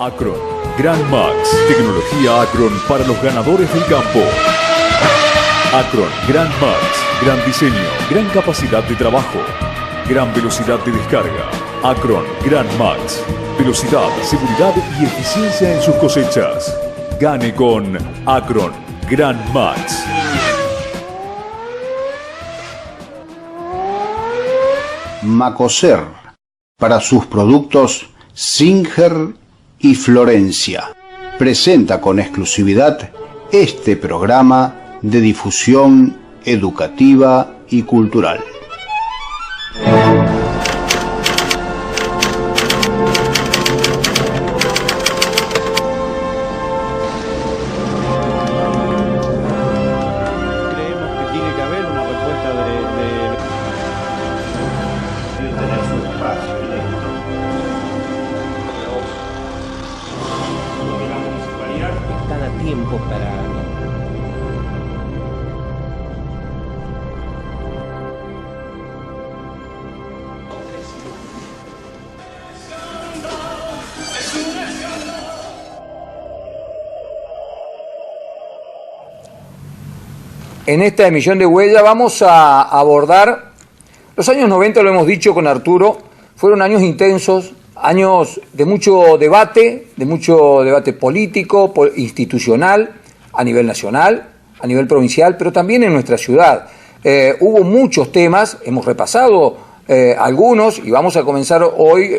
Acron, Gran Max, tecnología Acron para los ganadores del campo. Acron, Gran Max, gran diseño, gran capacidad de trabajo, gran velocidad de descarga. Acron, Gran Max, velocidad, seguridad y eficiencia en sus cosechas. Gane con Acron, Gran Max. Macoser, para sus productos Singer y Florencia, presenta con exclusividad este programa de difusión educativa y cultural. En esta emisión de Huella vamos a abordar los años 90, lo hemos dicho con Arturo, fueron años intensos, años de mucho debate político, institucional, a nivel nacional, a nivel provincial, pero también en nuestra ciudad. Hubo muchos temas, hemos repasado algunos y vamos a comenzar hoy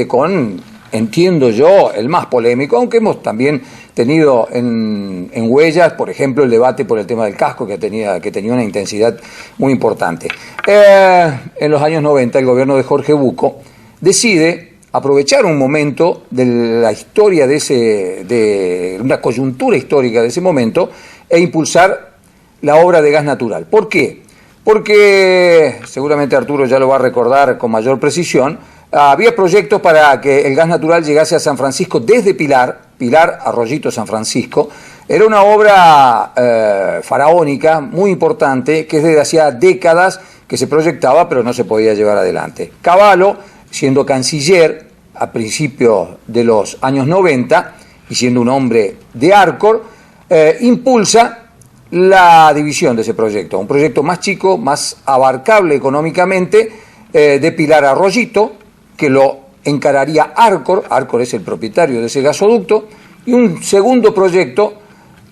con, entiendo yo, el más polémico, aunque hemos también tenido en Huellas, por ejemplo, el debate por el tema del casco que tenía una intensidad muy importante. En los años 90 el gobierno de Jorge Bucco decide aprovechar un momento de la historia de una coyuntura histórica de ese momento e impulsar la obra de gas natural. ¿Por qué? Porque, seguramente Arturo ya lo va a recordar con mayor precisión, había proyectos para que el gas natural llegase a San Francisco desde Pilar, Arroyito, San Francisco. Era una obra faraónica muy importante que desde hacía décadas que se proyectaba pero no se podía llevar adelante. Cavallo, siendo canciller a principios de los años 90 y siendo un hombre de Arcor, impulsa la división de ese proyecto, un proyecto más chico, más abarcable económicamente, de Pilar a Arroyito, que lo encararía Arcor es el propietario de ese gasoducto, y un segundo proyecto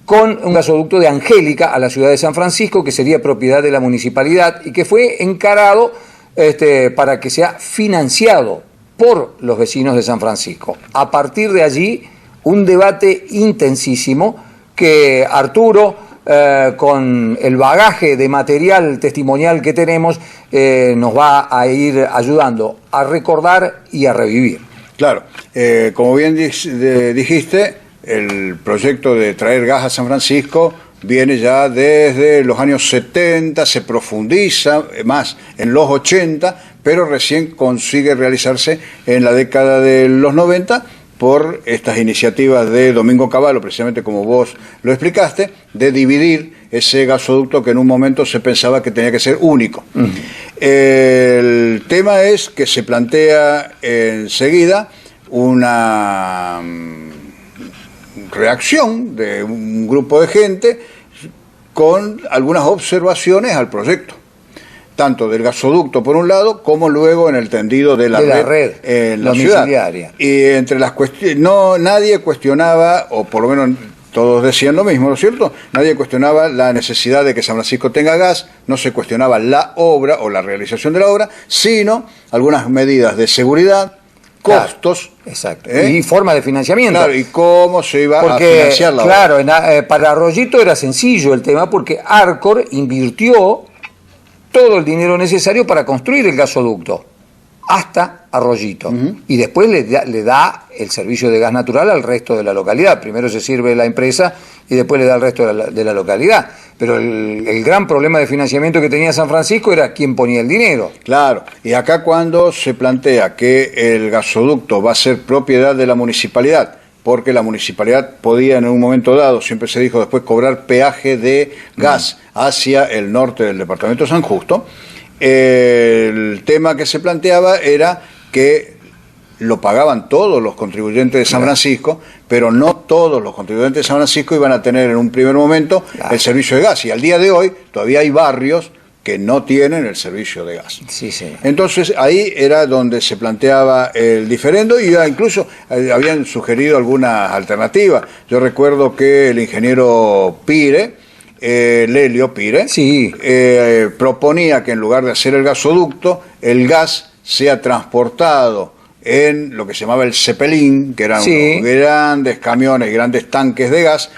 con un gasoducto de Angélica a la ciudad de San Francisco, que sería propiedad de la municipalidad y que fue encarado para que sea financiado por los vecinos de San Francisco. A partir de allí, un debate intensísimo que Arturo, con el bagaje de material testimonial que tenemos, nos va a ir ayudando a recordar y a revivir. Claro, como bien dijiste, el proyecto de traer gas a San Francisco viene ya desde los años 70, se profundiza más en los 80, pero recién consigue realizarse en la década de los 90 por estas iniciativas de Domingo Cavallo, precisamente como vos lo explicaste, de dividir ese gasoducto que en un momento se pensaba que tenía que ser único. El tema es que se plantea enseguida una reacción de un grupo de gente con algunas observaciones al proyecto, tanto del gasoducto por un lado, como luego en el tendido de la red en la ciudad. Y entre las cuestiones, nadie cuestionaba, o por lo menos todos decían lo mismo, ¿no es cierto? Nadie cuestionaba la necesidad de que San Francisco tenga gas, no se cuestionaba la obra o la realización de la obra, sino algunas medidas de seguridad, costos. Claro, exacto. Y forma de financiamiento. Claro, y cómo se iba a financiar la obra. Claro, para Arroyito era sencillo el tema porque Arcor invirtió todo el dinero necesario para construir el gasoducto hasta Arroyito. Y después le da el servicio de gas natural al resto de la localidad. Primero se sirve la empresa y después le da al resto de la localidad. Pero el gran problema de financiamiento que tenía San Francisco era quién ponía el dinero. Claro, y acá cuando se plantea que el gasoducto va a ser propiedad de la municipalidad, porque la municipalidad podía en un momento dado, siempre se dijo después, cobrar peaje de gas hacia el norte del departamento de San Justo, el tema que se planteaba era que lo pagaban todos los contribuyentes de San Francisco, pero no todos los contribuyentes de San Francisco iban a tener en un primer momento el servicio de gas. Y al día de hoy todavía hay barrios que no tienen el servicio de gas. Sí, sí. Entonces ahí era donde se planteaba el diferendo y incluso habían sugerido algunas alternativas. Yo recuerdo que el ingeniero Pire, Lelio Pire, sí, proponía que en lugar de hacer el gasoducto, el gas sea transportado en lo que se llamaba el Cepelín, que eran unos grandes camiones, grandes tanques de gas,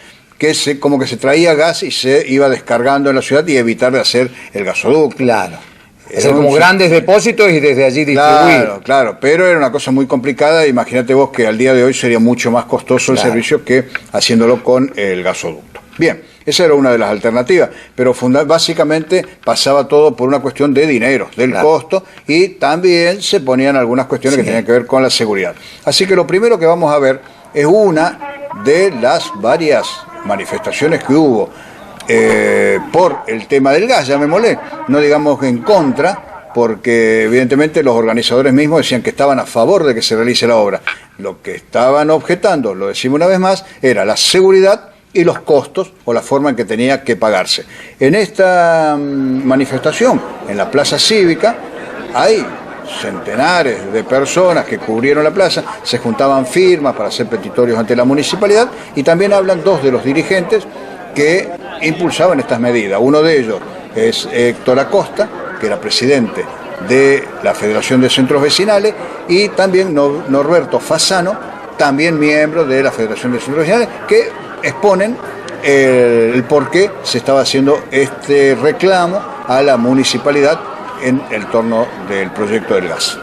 como que se traía gas y se iba descargando en la ciudad y evitar de hacer el gasoducto. Claro. Hacer como grandes depósitos y desde allí distribuir. Claro, claro, pero era una cosa muy complicada. Imagínate vos que al día de hoy sería mucho más costoso el servicio que haciéndolo con el gasoducto. Bien, esa era una de las alternativas, pero básicamente pasaba todo por una cuestión de dinero, del costo, y también se ponían algunas cuestiones que tenían que ver con la seguridad. Así que lo primero que vamos a ver es una de las varias manifestaciones que hubo por el tema del gas, llamémosle, no digamos en contra, porque evidentemente los organizadores mismos decían que estaban a favor de que se realice la obra. Lo que estaban objetando, lo decimos una vez más, era la seguridad y los costos o la forma en que tenía que pagarse. En esta manifestación, en la Plaza Cívica, hay centenares de personas que cubrieron la plaza, se juntaban firmas para hacer petitorios ante la municipalidad y también hablan dos de los dirigentes que impulsaban estas medidas. Uno de ellos es Héctor Acosta, que era presidente de la Federación de Centros Vecinales, y también Norberto Fasano, también miembro de la Federación de Centros Vecinales, que exponen el por qué se estaba haciendo este reclamo a la municipalidad en el torno del proyecto del gas.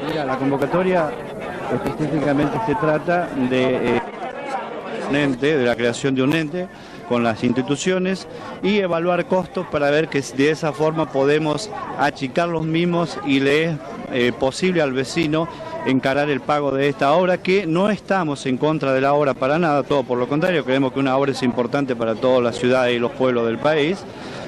Mira, la convocatoria específicamente se trata de la creación de un ente con las instituciones y evaluar costos para ver que de esa forma podemos achicar los mismos y le es posible al vecino encarar el pago de esta obra, que no estamos en contra de la obra para nada, todo por lo contrario, creemos que una obra es importante para todas las ciudades y los pueblos del país.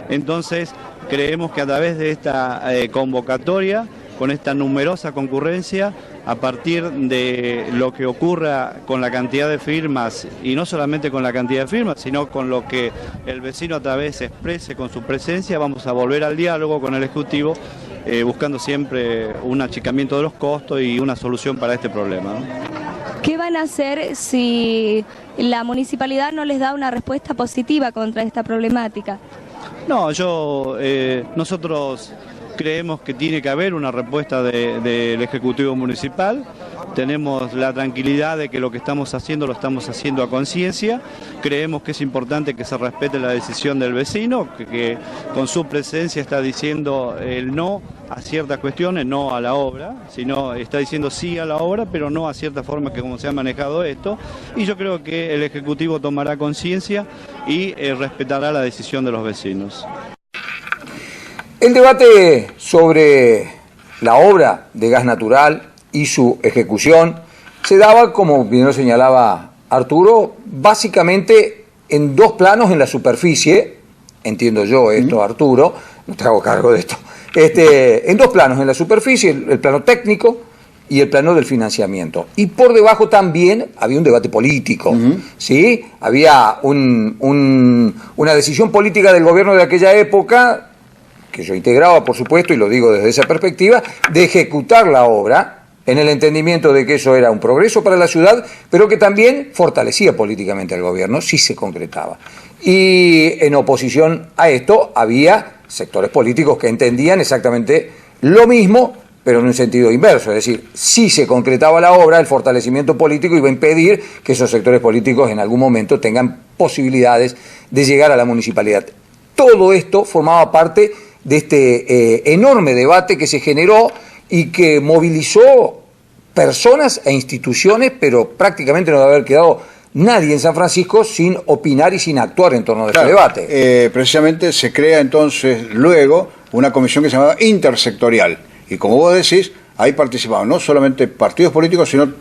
Entonces creemos que a través de esta convocatoria, con esta numerosa concurrencia, a partir de lo que ocurra con la cantidad de firmas, y no solamente con la cantidad de firmas, sino con lo que el vecino a través exprese con su presencia, vamos a volver al diálogo con el Ejecutivo, buscando siempre un achicamiento de los costos y una solución para este problema, ¿no? ¿Qué van a hacer si la municipalidad no les da una respuesta positiva contra esta problemática? No, nosotros creemos que tiene que haber una respuesta del Ejecutivo Municipal. Tenemos la tranquilidad de que lo que estamos haciendo lo estamos haciendo a conciencia. Creemos que es importante que se respete la decisión del vecino, que con su presencia está diciendo el no a ciertas cuestiones, no a la obra, sino está diciendo sí a la obra, pero no a cierta forma que como se ha manejado esto. Y yo creo que el Ejecutivo tomará conciencia y respetará la decisión de los vecinos. El debate sobre la obra de gas natural y su ejecución se daba, como bien lo señalaba Arturo, básicamente en dos planos en la superficie, entiendo yo esto, Arturo, no te hago cargo de esto, en dos planos en la superficie, el plano técnico y el plano del financiamiento. Y por debajo también había un debate político, ¿sí? Había una decisión política del gobierno de aquella época, que yo integraba, por supuesto, y lo digo desde esa perspectiva, de ejecutar la obra en el entendimiento de que eso era un progreso para la ciudad, pero que también fortalecía políticamente al gobierno si se concretaba. Y en oposición a esto había sectores políticos que entendían exactamente lo mismo, pero en un sentido inverso, es decir, si se concretaba la obra, el fortalecimiento político iba a impedir que esos sectores políticos en algún momento tengan posibilidades de llegar a la municipalidad. Todo esto formaba parte de este enorme debate que se generó y que movilizó personas e instituciones, pero prácticamente no debe haber quedado nadie en San Francisco sin opinar y sin actuar en torno a este debate. Precisamente se crea entonces luego una comisión que se llamaba intersectorial, y como vos decís, ahí participaban no solamente partidos políticos, sino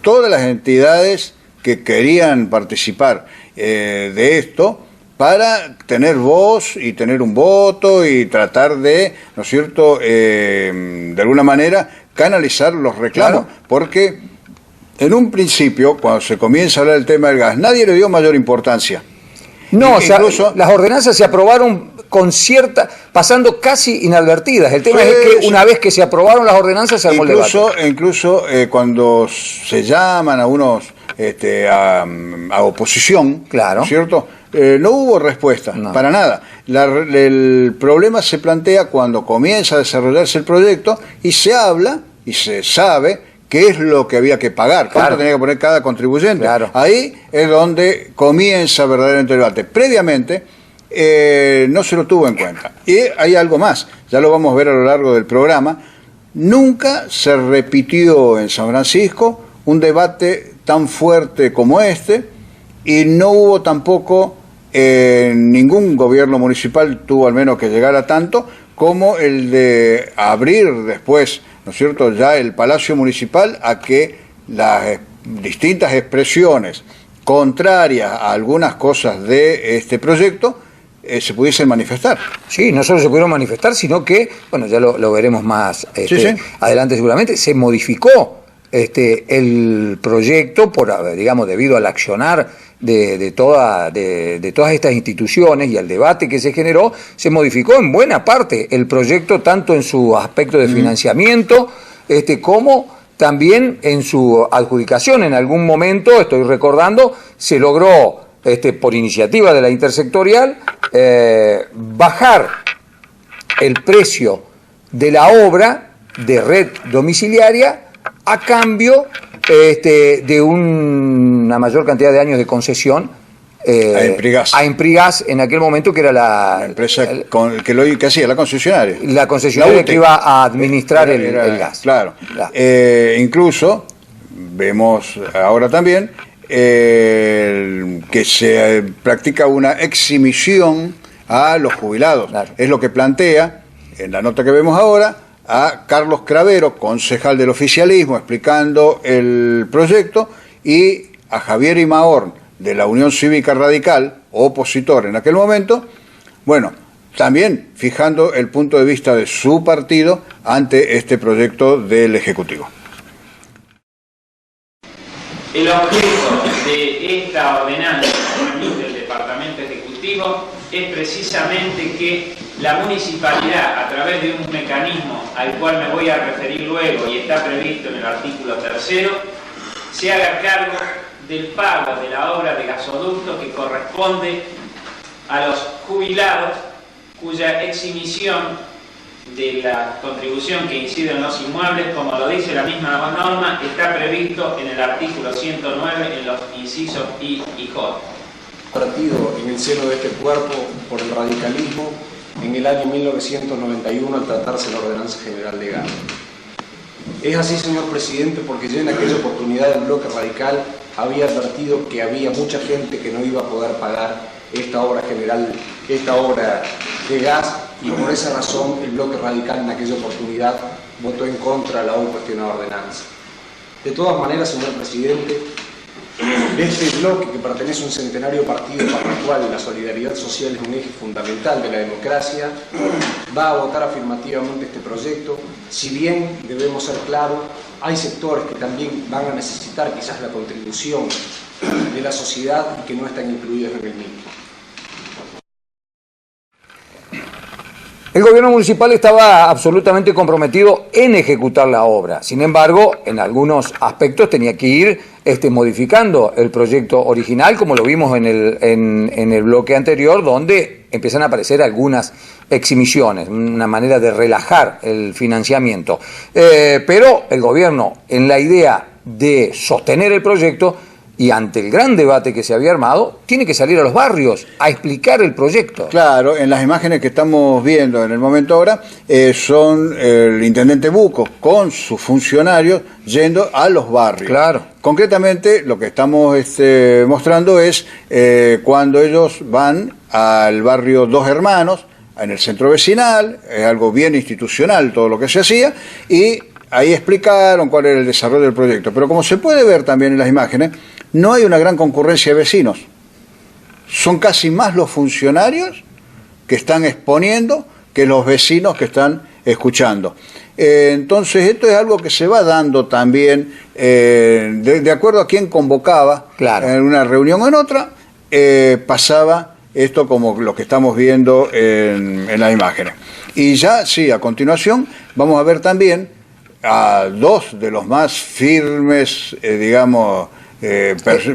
todas las entidades que querían participar de esto, para tener voz y tener un voto y tratar de, ¿no es cierto?, de alguna manera canalizar los reclamos, Claro. porque en un principio, cuando se comienza a hablar del tema del gas, nadie le dio mayor importancia. No, o sea, Incluso- las ordenanzas se aprobaron con pasando casi inadvertidas. El tema Sí, es que sí. una vez que se aprobaron las ordenanzas se armó el debate. Incluso cuando se llaman a unos a oposición, Claro. ¿cierto? No hubo respuesta, No. para nada. El problema se plantea cuando comienza a desarrollarse el proyecto y se habla y se sabe qué es lo que había que pagar, cuánto Claro. tenía que poner cada contribuyente. Claro. Ahí es donde comienza verdaderamente el debate. Previamente no se lo tuvo en cuenta. Y hay algo más, ya lo vamos a ver a lo largo del programa. Nunca se repitió en San Francisco un debate tan fuerte como este, y no hubo tampoco ningún gobierno municipal tuvo al menos que llegar a tanto como el de abrir después, ¿no es cierto?, ya el Palacio Municipal a que las distintas expresiones contrarias a algunas cosas de este proyecto se pudiesen manifestar. Sí, no solo se pudieron manifestar, sino que, bueno, ya lo veremos más Sí. adelante seguramente, se modificó el proyecto digamos, debido al accionar de todas estas instituciones y al debate que se generó, se modificó en buena parte el proyecto, tanto en su aspecto de financiamiento, como también en su adjudicación. En algún momento, estoy recordando, se logró, por iniciativa de la intersectorial, bajar el precio de la obra de red domiciliaria a cambio de una mayor cantidad de años de concesión a Emprigas en aquel momento, que era La empresa que hacía la concesionaria. la concesionaria La UTE. que iba a administrar el gas. Claro. Claro. Incluso vemos ahora también que se practica una exhibición a los jubilados. Claro. Es lo que plantea en la nota que vemos ahora a Carlos Cravero, concejal del oficialismo, explicando el proyecto, y a Javier Imahorn, de la Unión Cívica Radical, opositor en aquel momento, bueno, también fijando el punto de vista de su partido ante este proyecto del Ejecutivo. El objeto de esta ordenanza que emite el Departamento Ejecutivo es precisamente que la municipalidad, a través de un mecanismo al cual me voy a referir luego y está previsto en el artículo 3, se haga cargo del pago de la obra de gasoducto que corresponde a los jubilados cuya exhibición de la contribución que incide en los inmuebles, como lo dice la misma norma, está previsto en el artículo 109 en los incisos I y J. Partido en el seno de este cuerpo por el radicalismo en el año 1991 al tratarse la Ordenanza General de Gas. Es así, señor presidente, porque ya en aquella oportunidad el bloque radical había advertido que había mucha gente que no iba a poder pagar esta obra general, esta obra de gas, y por esa razón el bloque radical en aquella oportunidad votó en contra de la hoy cuestionada ordenanza. De todas maneras, señor presidente, este bloque, que pertenece a un centenario partido para el cual la solidaridad social es un eje fundamental de la democracia, va a votar afirmativamente este proyecto. Si bien, debemos ser claros, hay sectores que también van a necesitar quizás la contribución de la sociedad y que no están incluidos en el mismo. El gobierno municipal estaba absolutamente comprometido en ejecutar la obra. Sin embargo, en algunos aspectos tenía que ir modificando el proyecto original, como lo vimos en el bloque anterior, donde empiezan a aparecer algunas exhibiciones, una manera de relajar el financiamiento. Pero el gobierno, en la idea de sostener el proyecto, y ante el gran debate que se había armado, tiene que salir a los barrios a explicar el proyecto. Claro, en las imágenes que estamos viendo en el momento ahora, son el intendente Bucco con sus funcionarios yendo a los barrios. Claro. Concretamente, lo que estamos mostrando es cuando ellos van al barrio Dos Hermanos, en el centro vecinal, es algo bien institucional todo lo que se hacía, y ahí explicaron cuál era el desarrollo del proyecto. Pero como se puede ver también en las imágenes, no hay una gran concurrencia de vecinos. Son casi más los funcionarios que están exponiendo que los vecinos que están escuchando. Entonces, esto es algo que se va dando también de acuerdo a quién convocaba, claro, en una reunión o en otra, pasaba esto como lo que estamos viendo en las imágenes. Y ya, sí, a continuación, vamos a ver también a dos de los más firmes, digamos,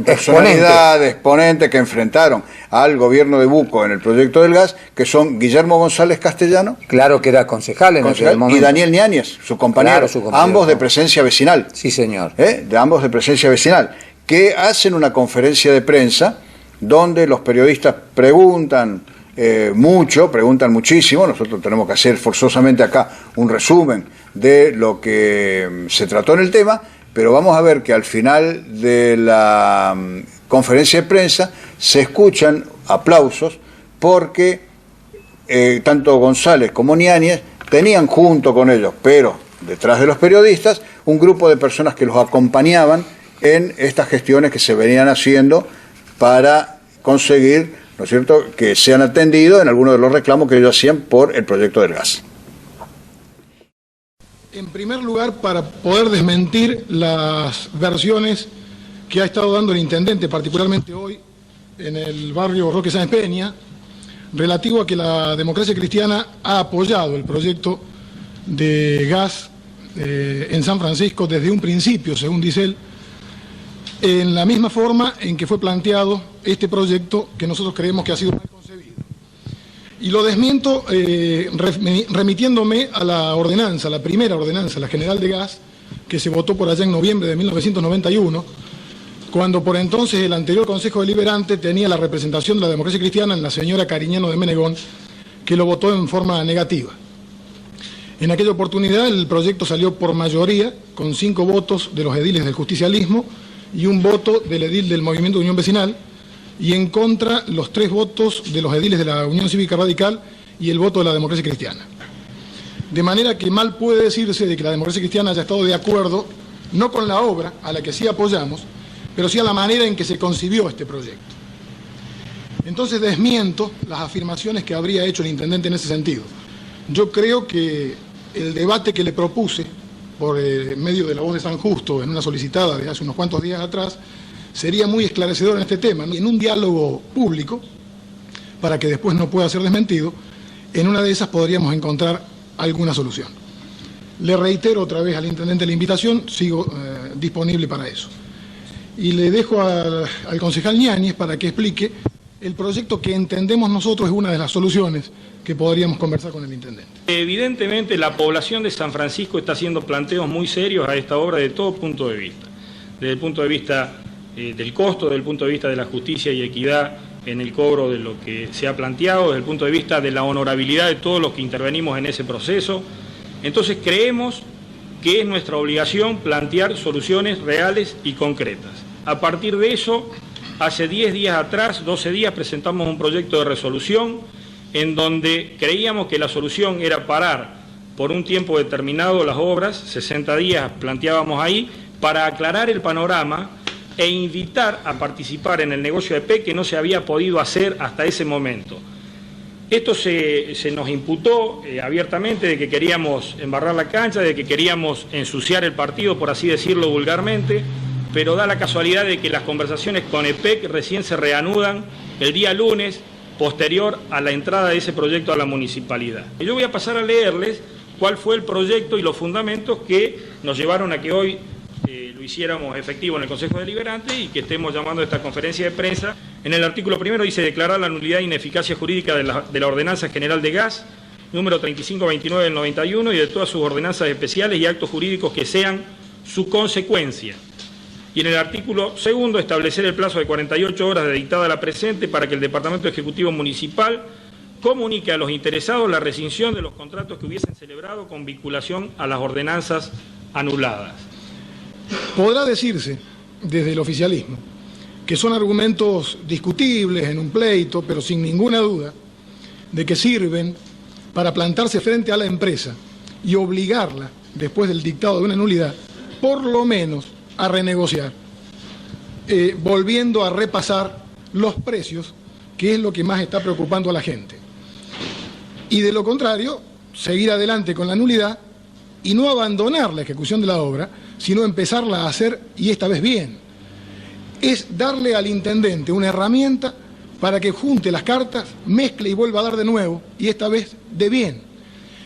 personalidades, exponentes que enfrentaron al gobierno de Buco en el proyecto del gas, que son Guillermo González Castellano, claro, que era concejal en aquel momento, y Daniel Ñáñez, su compañero, claro, su compañero, ambos de presencia vecinal. Sí, señor. De ambos de presencia vecinal, que hacen una conferencia de prensa donde los periodistas preguntan preguntan muchísimo. Nosotros tenemos que hacer forzosamente acá un resumen de lo que se trató en el tema, pero vamos a ver que al final de la conferencia de prensa se escuchan aplausos porque tanto González como Ñáñez tenían junto con ellos, pero detrás de los periodistas, un grupo de personas que los acompañaban en estas gestiones que se venían haciendo para conseguir, ¿no es cierto?, que sean atendidos en algunos de los reclamos que ellos hacían por el proyecto del gas. En primer lugar, para poder desmentir las versiones que ha estado dando el intendente, particularmente hoy, en el barrio Roque Sáenz Peña, relativo a que la Democracia Cristiana ha apoyado el proyecto de gas en San Francisco desde un principio, según dice él, en la misma forma en que fue planteado este proyecto, que nosotros creemos que ha sido mal concebido. Y lo desmiento remitiéndome a la ordenanza, la primera ordenanza, la General de Gas, que se votó por allá en noviembre de 1991, cuando por entonces el anterior Consejo Deliberante tenía la representación de la Democracia Cristiana en la señora Cariñano de Menegón, que lo votó en forma negativa. En aquella oportunidad el proyecto salió por mayoría, con 5 votos de los ediles del justicialismo y un voto del edil del Movimiento de Unión Vecinal, y en contra los 3 votos de los ediles de la Unión Cívica Radical y el voto de la Democracia Cristiana. De manera que mal puede decirse de que la Democracia Cristiana haya estado de acuerdo, no con la obra, a la que sí apoyamos, pero sí a la manera en que se concibió este proyecto. Entonces desmiento las afirmaciones que habría hecho el intendente en ese sentido. Yo creo que el debate que le propuse por medio de La Voz de San Justo en una solicitada de hace unos cuantos días atrás sería muy esclarecedor en este tema, ¿no? Y en un diálogo público, para que después no pueda ser desmentido, en una de esas podríamos encontrar alguna solución. Le reitero otra vez al intendente la invitación, sigo disponible para eso. Y le dejo al concejal Ñáñez para que explique el proyecto que entendemos nosotros es una de las soluciones que podríamos conversar con el intendente. Evidentemente la población de San Francisco está haciendo planteos muy serios a esta obra de todo punto de vista. Desde el punto de vista del costo, desde el punto de vista de la justicia y equidad en el cobro de lo que se ha planteado, desde el punto de vista de la honorabilidad de todos los que intervenimos en ese proceso. Entonces creemos que es nuestra obligación plantear soluciones reales y concretas. A partir de eso, hace 10 días atrás, 12 días, presentamos un proyecto de resolución en donde creíamos que la solución era parar por un tiempo determinado las obras, 60 días planteábamos ahí, para aclarar el panorama e invitar a participar en el negocio de PEC que no se había podido hacer hasta ese momento. Esto se nos imputó abiertamente de que queríamos embarrar la cancha, de que queríamos ensuciar el partido, por así decirlo vulgarmente, pero da la casualidad de que las conversaciones con EPEC recién se reanudan el día lunes, posterior a la entrada de ese proyecto a la municipalidad. Yo voy a pasar a leerles cuál fue el proyecto y los fundamentos que nos llevaron a que hoy lo hiciéramos efectivo en el Consejo Deliberante y que estemos llamando a esta conferencia de prensa. En el artículo primero dice declarar la nulidad e ineficacia jurídica de la Ordenanza General de Gas, número 3529 del 91, y de todas sus ordenanzas especiales y actos jurídicos que sean su consecuencia. Y en el artículo segundo, establecer el plazo de 48 horas de dictada la presente para que el Departamento Ejecutivo Municipal comunique a los interesados la rescisión de los contratos que hubiesen celebrado con vinculación a las ordenanzas anuladas. Podrá decirse desde el oficialismo que son argumentos discutibles en un pleito, pero sin ninguna duda de que sirven para plantarse frente a la empresa y obligarla, después del dictado de una nulidad, por lo menos a renegociar, volviendo a repasar los precios, que es lo que más está preocupando a la gente. Y de lo contrario, seguir adelante con la nulidad y no abandonar la ejecución de la obra, sino empezarla a hacer, y esta vez bien. Es darle al intendente una herramienta para que junte las cartas, mezcle y vuelva a dar de nuevo, y esta vez de bien.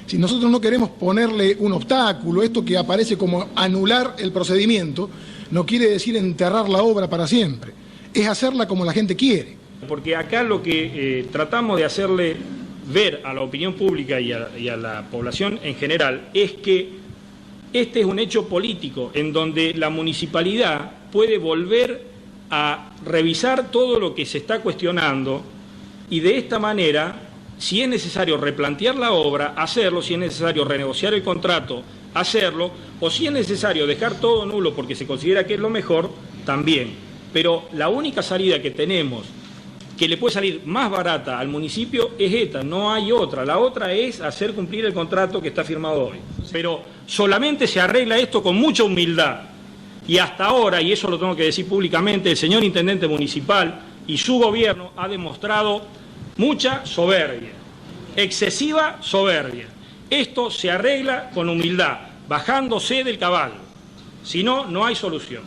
Si nosotros no queremos ponerle un obstáculo, esto que aparece como anular el procedimiento, no quiere decir enterrar la obra para siempre, es hacerla como la gente quiere. Porque acá lo que tratamos de hacerle ver a la opinión pública y a la población en general es que este es un hecho político en donde la municipalidad puede volver a revisar todo lo que se está cuestionando y de esta manera, si es necesario replantear la obra, hacerlo, si es necesario renegociar el contrato, hacerlo, o si es necesario dejar todo nulo porque se considera que es lo mejor, también. Pero la única salida que tenemos, que le puede salir más barata al municipio, es esta, no hay otra. La otra es hacer cumplir el contrato que está firmado hoy. Pero solamente se arregla esto con mucha humildad. Y hasta ahora, y eso lo tengo que decir públicamente, el señor intendente municipal y su gobierno ha demostrado mucha soberbia, excesiva soberbia. Esto se arregla con humildad, bajándose del caballo. Si no, no hay solución.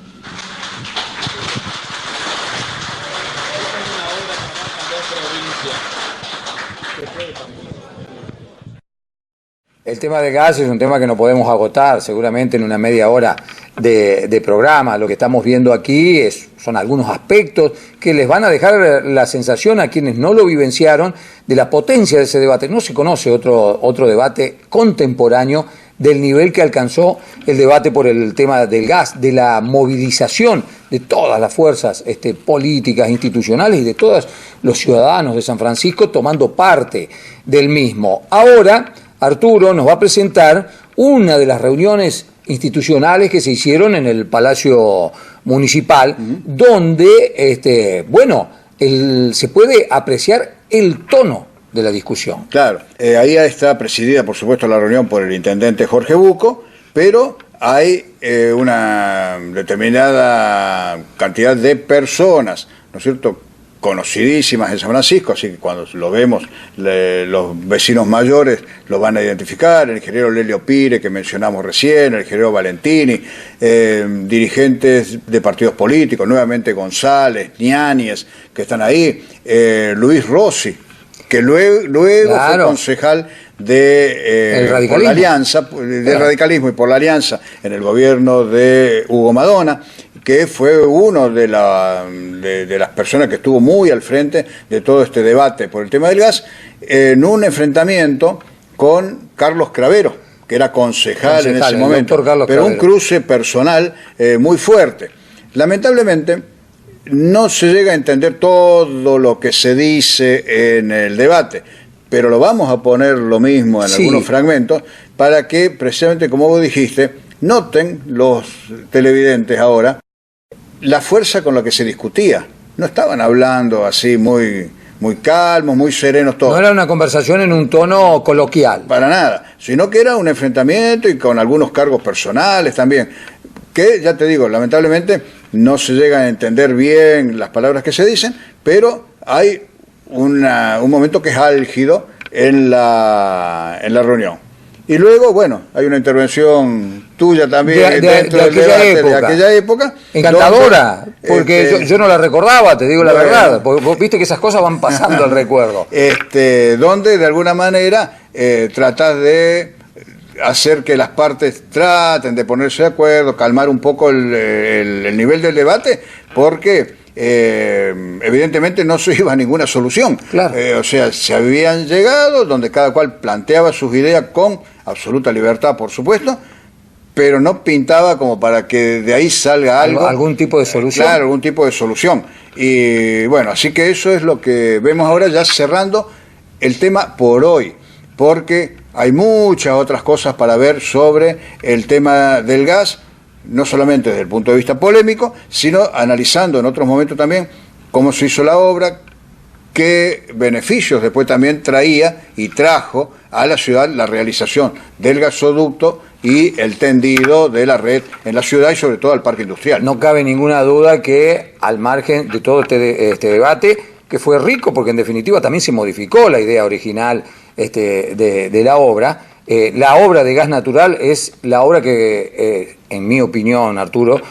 El tema del gas es un tema que no podemos agotar seguramente en una media hora de programa. Lo que estamos viendo aquí son algunos aspectos que les van a dejar la sensación a quienes no lo vivenciaron de la potencia de ese debate. No se conoce otro debate contemporáneo del nivel que alcanzó el debate por el tema del gas, de la movilización de todas las fuerzas políticas, institucionales y de todos los ciudadanos de San Francisco tomando parte del mismo. Ahora Arturo nos va a presentar una de las reuniones institucionales que se hicieron en el Palacio Municipal, donde, se puede apreciar el tono de la discusión. Claro, ahí está presidida, por supuesto, la reunión por el intendente Jorge Bucco, pero hay una determinada cantidad de personas, ¿no es cierto?, conocidísimas en San Francisco, así que cuando lo vemos, los vecinos mayores lo van a identificar, el ingeniero Lelio Pire, que mencionamos recién, el ingeniero Valentini, dirigentes de partidos políticos, nuevamente González, Ñáñez, que están ahí, Luis Rossi, que luego claro, fue concejal de por la alianza, del radicalismo y por la alianza en el gobierno de Hugo Madonna, que fue uno de las personas que estuvo muy al frente de todo este debate por el tema del gas, en un enfrentamiento con Carlos Cravero, que era concejal en ese momento, pero Cravero, un cruce personal muy fuerte. Lamentablemente, no se llega a entender todo lo que se dice en el debate, pero lo vamos a poner lo mismo en algunos fragmentos para que, precisamente como vos dijiste, noten los televidentes ahora la fuerza con la que se discutía. No estaban hablando así muy calmos, muy serenos todos. No era una conversación en un tono coloquial. Para nada, sino que era un enfrentamiento y con algunos cargos personales también, que ya te digo, lamentablemente no se llegan a entender bien las palabras que se dicen, pero hay un momento que es álgido en la reunión. Y luego, bueno, hay una intervención tuya también dentro del debate de aquella época. Encantadora, porque yo no la recordaba, te digo la verdad, porque vos viste que esas cosas van pasando al recuerdo. Donde de alguna manera tratás de hacer que las partes traten de ponerse de acuerdo, calmar un poco el nivel del debate, porque evidentemente no se iba a ninguna solución. Claro. O sea, se habían llegado donde cada cual planteaba sus ideas con absoluta libertad, por supuesto, pero no pintaba como para que de ahí salga algo. ¿Algún tipo de solución? Claro, algún tipo de solución. Y bueno, así que eso es lo que vemos ahora, ya cerrando el tema por hoy, porque hay muchas otras cosas para ver sobre el tema del gas, no solamente desde el punto de vista polémico, sino analizando en otros momentos también cómo se hizo la obra, qué beneficios después también traía y trajo a la ciudad la realización del gasoducto y el tendido de la red en la ciudad y sobre todo al parque industrial. No cabe ninguna duda que al margen de todo este debate, que fue rico porque en definitiva también se modificó la idea original de la obra, la obra de gas natural es la obra que, en mi opinión, Arturo,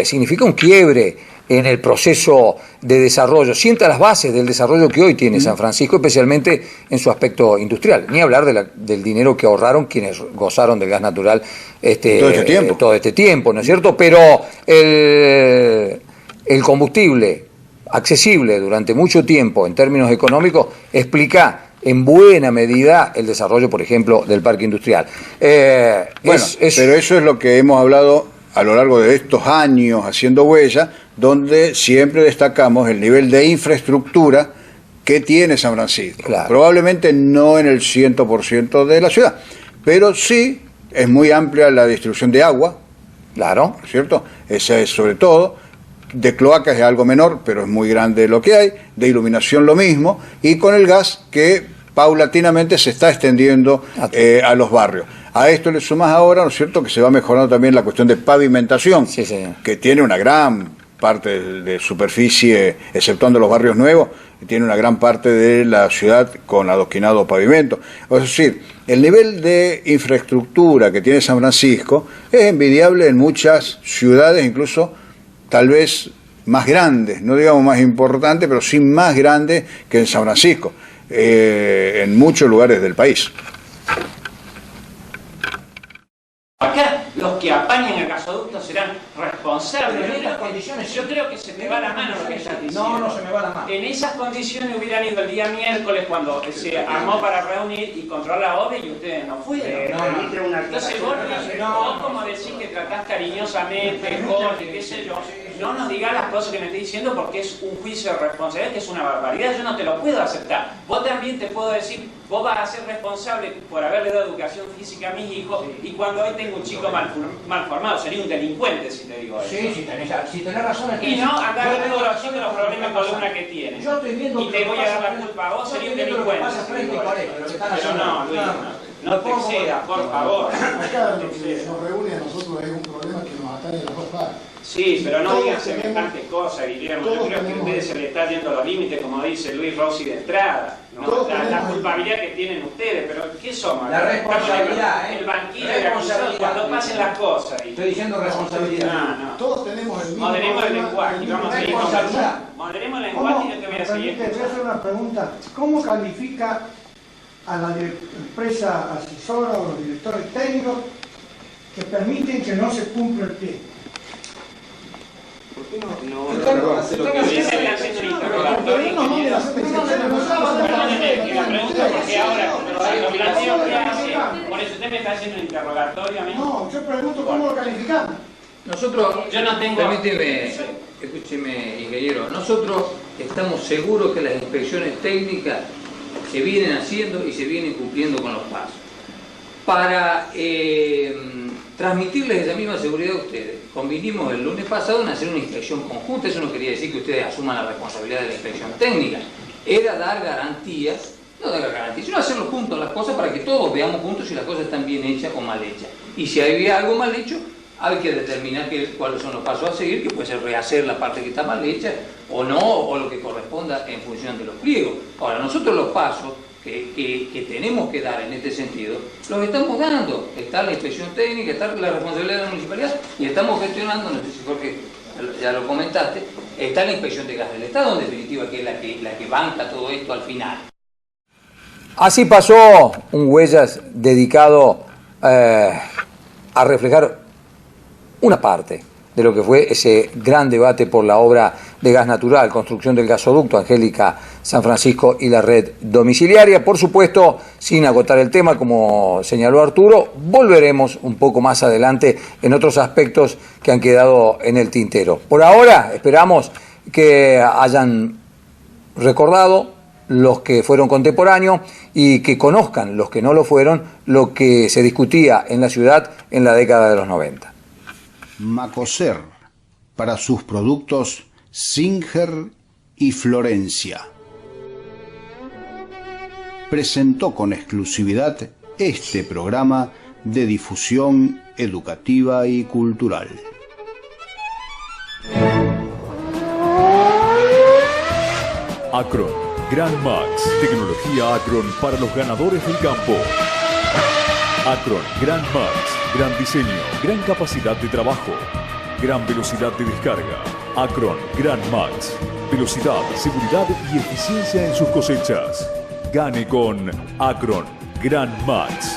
significa un quiebre en el proceso de desarrollo, sienta las bases del desarrollo que hoy tiene San Francisco, especialmente en su aspecto industrial. Ni hablar del dinero que ahorraron quienes gozaron del gas natural todo este tiempo, ¿no es cierto? Pero el combustible accesible durante mucho tiempo en términos económicos explica en buena medida el desarrollo, por ejemplo, del parque industrial. Pero eso es lo que hemos hablado a lo largo de estos años haciendo huella, donde siempre destacamos el nivel de infraestructura que tiene San Francisco. Claro. Probablemente no en el 100% de la ciudad, pero sí es muy amplia la distribución de agua, claro, ¿cierto? Esa es sobre todo. De cloacas es algo menor, pero es muy grande lo que hay. De iluminación lo mismo. Y con el gas que paulatinamente se está extendiendo a los barrios. A esto le sumas ahora, ¿no es cierto?, que se va mejorando también la cuestión de pavimentación, sí, señor, que tiene una gran parte de superficie, exceptuando los barrios nuevos, tiene una gran parte de la ciudad con adoquinado pavimento. Es decir, el nivel de infraestructura que tiene San Francisco es envidiable en muchas ciudades, incluso tal vez más grandes, no digamos más importantes, pero sí más grandes que en San Francisco, en muchos lugares del país. Acá los que apañen el gasoducto serán responsables. Pero en estas condiciones, yo creo que se te va la mano lo que estás diciendo. No, no se me va la mano. En esas condiciones hubieran ido el día miércoles cuando se armó para reunir y controlar la obra y ustedes no fueron. Entonces vos como decís que tratás cariñosamente, Jorge, qué sé yo, no nos digas las cosas que me estás diciendo porque es un juicio de responsabilidad que es una barbaridad, yo no te lo puedo aceptar. Vos también te puedo decir, vos vas a ser responsable por haberle dado educación física a mis hijos y cuando hoy tengo un chico mal formado, sería un delincuente si te digo eso. Sí, si tenés razón. Y no, acá te digo los problemas con columna que tienes. Yo estoy viendo y te voy a dar la culpa a vos, sería un delincuente. Pero no te excedas, por favor. Acá lo que nos reúne a nosotros es un problema que nos atañe a las dos partes. Sí, pero no digan semejantes cosas, Guillermo. Yo creo que a ustedes se les está yendo los límites, como dice Luis Rossi de entrada. ¿No? La culpabilidad que tienen ustedes, pero ¿qué somos? La responsabilidad, el banquillo de la cuando pasen las cosas. Estoy diciendo responsabilidad. No. Todos tenemos el mismo Moderemos el lenguaje y vamos a seguir conversando. Moderemos el lenguaje y yo te voy a seguir. Te voy a hacer una pregunta. ¿Cómo califica a la empresa asesora o los directores técnicos que permiten que no se cumpla el pie? ¿Por qué no hace lo que dice? Por eso usted me está haciendo un interrogatorio a mí. No, yo pregunto cómo lo calificamos. Nosotros, yo no tengo... Permíteme, escúcheme, ingeniero, nosotros estamos seguros que las inspecciones técnicas se vienen haciendo y se vienen cumpliendo con los pasos. Para transmitirles esa misma seguridad a ustedes, convinimos el lunes pasado en hacer una inspección conjunta. Eso no quería decir que ustedes asuman la responsabilidad de la inspección técnica, era dar garantías, no dar garantías, sino hacerlo juntos las cosas para que todos veamos juntos si las cosas están bien hechas o mal hechas. Y si había algo mal hecho, hay que determinar cuáles son los pasos a seguir, que puede ser rehacer la parte que está mal hecha o no, o lo que corresponda en función de los pliegos. Ahora, nosotros los pasos que tenemos que dar en este sentido, los estamos dando. Está la inspección técnica, está la responsabilidad de la municipalidad y estamos gestionando, no sé si Jorge ya lo comentaste, está la inspección de gas del Estado, en definitiva, que es la que banca todo esto al final. Así pasó un Huellas dedicado a reflejar una parte de lo que fue ese gran debate por la obra de gas natural, construcción del gasoducto Angélica, San Francisco y la red domiciliaria. Por supuesto, sin agotar el tema, como señaló Arturo, volveremos un poco más adelante en otros aspectos que han quedado en el tintero. Por ahora, esperamos que hayan recordado los que fueron contemporáneos y que conozcan los que no lo fueron, lo que se discutía en la ciudad en la década de los 90. Macoser, para sus productos Singer y Florencia. Presentó con exclusividad este programa de difusión educativa y cultural. Acron, Grand Max, tecnología Acron para los ganadores del campo. Acron Grand Max, gran diseño, gran capacidad de trabajo, gran velocidad de descarga. Acron Grand Max, velocidad, seguridad y eficiencia en sus cosechas. Gane con Acron Grand Max.